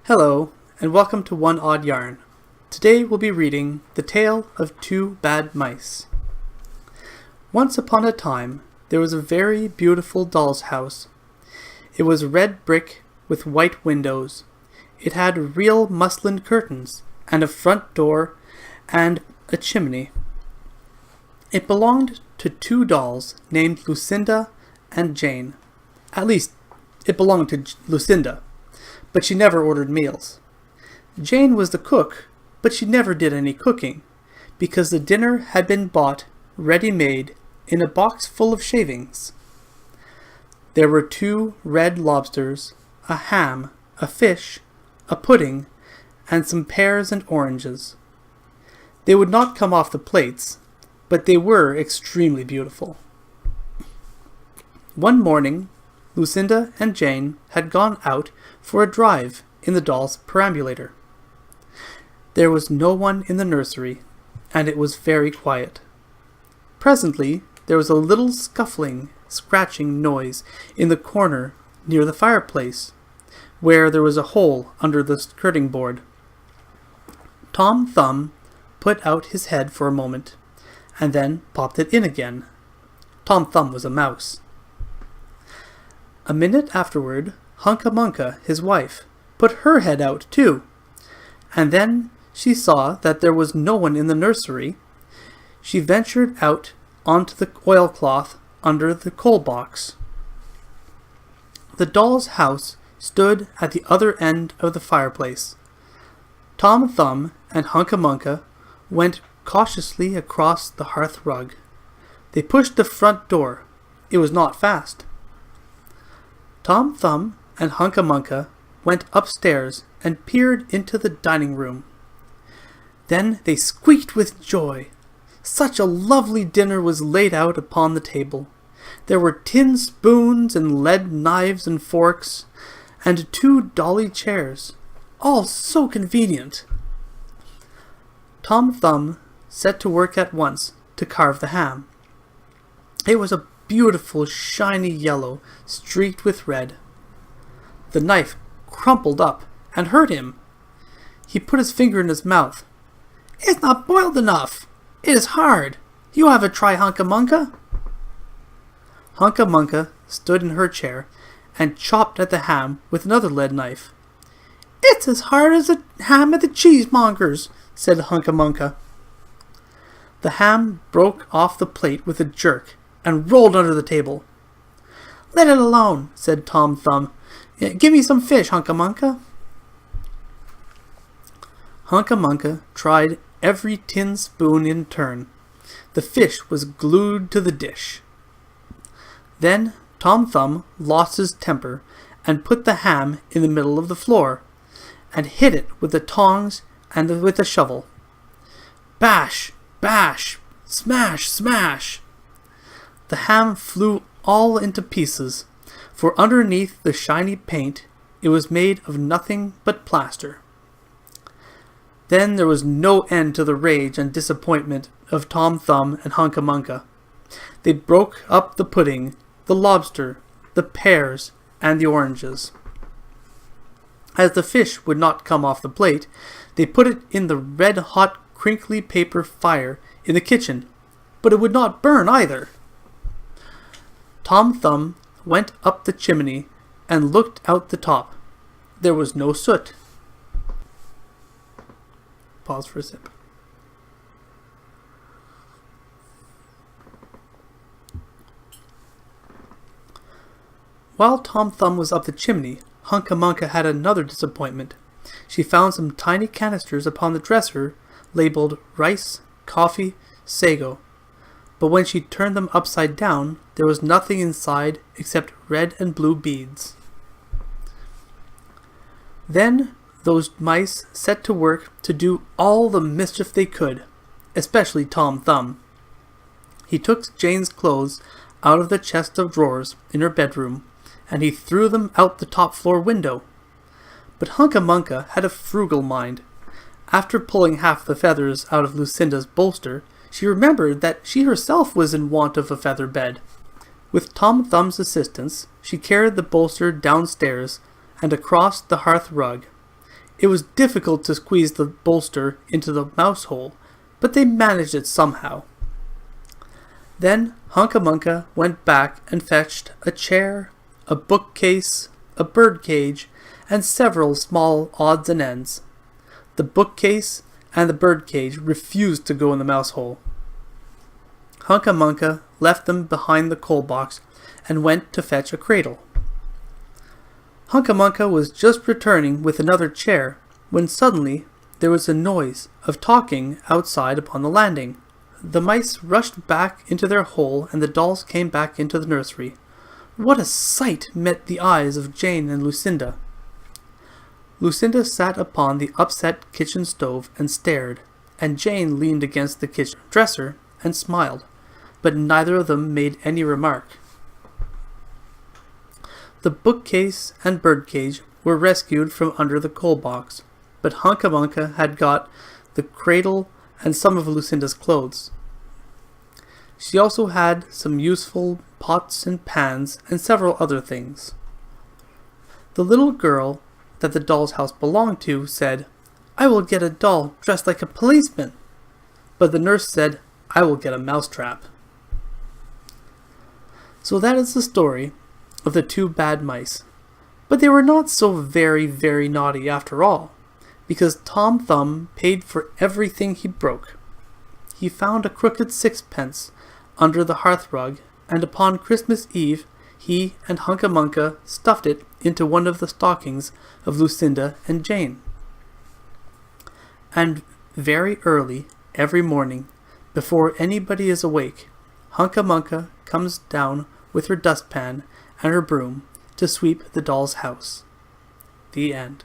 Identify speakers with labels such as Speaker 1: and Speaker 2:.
Speaker 1: Hello, and welcome to One Odd Yarn. Today we'll be reading The Tale of Two Bad Mice. Once upon a time, there was a very beautiful doll's house. It was red brick with white windows. It had real muslin curtains, and a front door, and a chimney. It belonged to two dolls named Lucinda and Jane. At least, it belonged to Lucinda, but she never ordered meals. Jane was the cook, but she never did any cooking, because the dinner had been bought, ready-made, in a box full of shavings. There were 2 red lobsters, a ham, a fish, a pudding, and some pears and oranges. They would not come off the plates, but they were extremely beautiful. One morning, Lucinda and Jane had gone out for a drive in the doll's perambulator. There was no one in the nursery, and it was very quiet. Presently, there was a little scuffling, scratching noise in the corner near the fireplace, where there was a hole under the skirting board. Tom Thumb put out his head for a moment, and then popped it in again. Tom Thumb was a mouse. A minute afterward, Hunca-Munca, his wife, put her head out too, and then she saw that there was no one in the nursery. She ventured out onto the oilcloth under the coal box. The doll's house stood at the other end of the fireplace. Tom Thumb and Hunca-Munca went cautiously across the hearth rug. They pushed the front door. It was not fast. Tom Thumb and Hunca-Munca went upstairs and peered into the dining room. Then they squeaked with joy. Such a lovely dinner was laid out upon the table. There were tin spoons and lead knives and forks, and 2 dolly chairs, all so convenient. Tom Thumb set to work at once to carve the ham. It was a beautiful shiny yellow, streaked with red. The knife crumpled up and hurt him. He put his finger in his mouth. "It's not boiled enough. It is hard. You have a try, Hunca-Munca." Hunca-Munca stood in her chair and chopped at the ham with another lead knife. "It's as hard as a ham at the cheesemonger's," said Hunca-Munca. The ham broke off the plate with a jerk and rolled under the table. "Let it alone," said Tom Thumb. "Give me some fish, Hunca-Munca." Hunca-Munca tried every tin spoon in turn. The fish was glued to the dish. Then Tom Thumb lost his temper and put the ham in the middle of the floor and hit it with the tongs and with the shovel. Bash! Bash! Smash! Smash! The ham flew all into pieces, for underneath the shiny paint it was made of nothing but plaster. Then there was no end to the rage and disappointment of Tom Thumb and Hunca-Munca. They broke up the pudding, the lobster, the pears, and the oranges. As the fish would not come off the plate, they put it in the red-hot crinkly paper fire in the kitchen, but it would not burn either. Tom Thumb went up the chimney and looked out the top. There was no soot. Pause for a sip. While Tom Thumb was up the chimney, Hunca-Munca had another disappointment. She found some tiny canisters upon the dresser labeled rice, coffee, sago. But when she turned them upside down, there was nothing inside except red and blue beads. Then those mice set to work to do all the mischief they could, especially Tom Thumb. He took Jane's clothes out of the chest of drawers in her bedroom, and he threw them out the top floor window. But Hunca-Munca had a frugal mind. After pulling half the feathers out of Lucinda's bolster, she remembered that she herself was in want of a feather bed. With Tom Thumb's assistance, she carried the bolster downstairs and across the hearth rug. It was difficult to squeeze the bolster into the mouse hole, but they managed it somehow. Then Hunca Munca went back and fetched a chair, a bookcase, a birdcage, and several small odds and ends. The bookcase and the birdcage refused to go in the mouse hole. Hunca Munca left them behind the coal box and went to fetch a cradle. Hunca Munca was just returning with another chair when suddenly there was a noise of talking outside upon the landing. The mice rushed back into their hole and the dolls came back into the nursery. What a sight met the eyes of Jane and Lucinda! Lucinda sat upon the upset kitchen stove and stared, and Jane leaned against the kitchen dresser and smiled, but neither of them made any remark. The bookcase and birdcage were rescued from under the coal box, but Hunca Munca had got the cradle and some of Lucinda's clothes. She also had some useful pots and pans and several other things. The little girl that the doll's house belonged to said, "I will get a doll dressed like a policeman." But the nurse said, "I will get a mousetrap." So that is the story of the two bad mice. But they were not so very, very naughty after all, because Tom Thumb paid for everything he broke. He found a crooked sixpence under the hearthrug, and upon Christmas Eve he and Hunca Munca stuffed it into one of the stockings of Lucinda and Jane. And very early every morning, before anybody is awake, Hunca Munca comes down with her dustpan and her broom to sweep the doll's house. The end.